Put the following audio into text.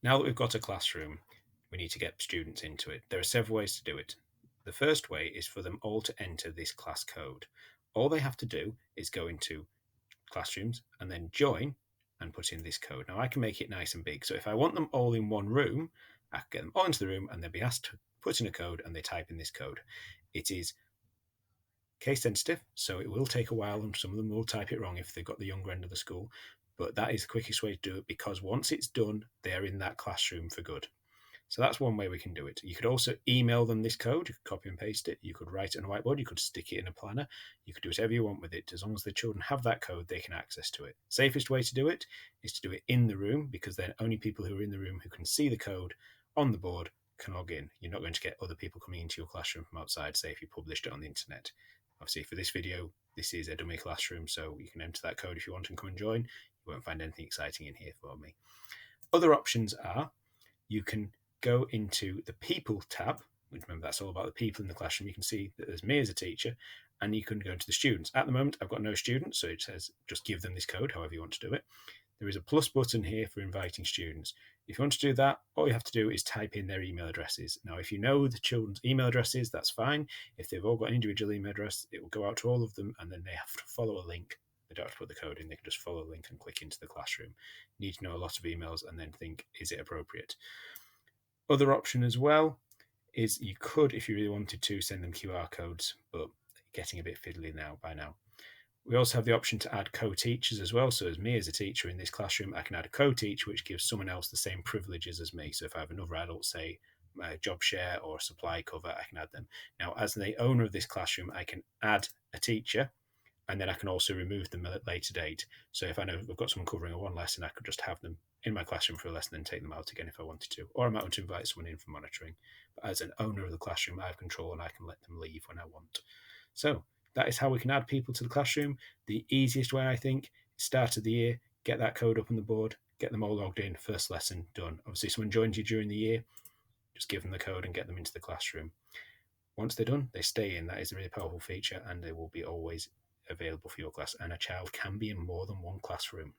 Now that we've got a classroom, we need to get students into it. There are several ways to do it. The first way is for them all to enter this class code. All they have to do is go into Classrooms and then join and put in this code. Now I can make it nice and big. So if I want them all in one room, I can get them all into the room and they'll be asked to put in a code and they type in this code. It is case sensitive, so it will take a while and some of them will type it wrong if they've got the younger end of the school. But that is the quickest way to do it because once it's done, they're in that classroom for good. So that's one way we can do it. You could also email them this code. You could copy and paste it. You could write it on a whiteboard. You could stick it in a planner. You could do whatever you want with it. As long as the children have that code, they can access to it. Safest way to do it is to do it in the room because then only people who are in the room who can see the code on the board can log in. You're not going to get other people coming into your classroom from outside, say if you published it on the internet. Obviously, for this video, this is a dummy classroom, so you can enter that code if you want and come and join. You won't find anything exciting in here for me. Other options are you can go into the people tab, which remember that's all about the people in the classroom. You can see that there's me as a teacher, and you can go into the students. At the moment, I've got no students, so it says just give them this code, however you want to do it. There is a plus button here for inviting students. If you want to do that, all you have to do is type in their email addresses. Now, if you know the children's email addresses, that's fine. If they've all got an individual email address, it will go out to all of them, and then they have to follow a link. They don't have to put the code in, they can just follow the link and click into the classroom. You need to know a lot of emails and then think, is it appropriate? Other option as well is you could, if you really wanted to, send them QR codes, but getting a bit fiddly now by now. We also have the option to add co-teachers as well. So as me as a teacher in this classroom, I can add a co-teacher, which gives someone else the same privileges as me. So if I have another adult, say a job share or a supply cover, I can add them. Now, as the owner of this classroom, I can add a teacher and then I can also remove them at a later date. So if I know I've got someone covering a one lesson, I could just have them in my classroom for a lesson and take them out again if I wanted to. Or I might want to invite someone in for monitoring. But as an owner of the classroom, I have control and I can let them leave when I want. So that is how we can add people to the classroom. The easiest way, I think, start of the year, get that code up on the board, get them all logged in, first lesson done. Obviously, someone joins you during the year, just give them the code and get them into the classroom. Once they're done, they stay in. That is a really powerful feature and they will be always available for your class. And a child can be in more than one classroom.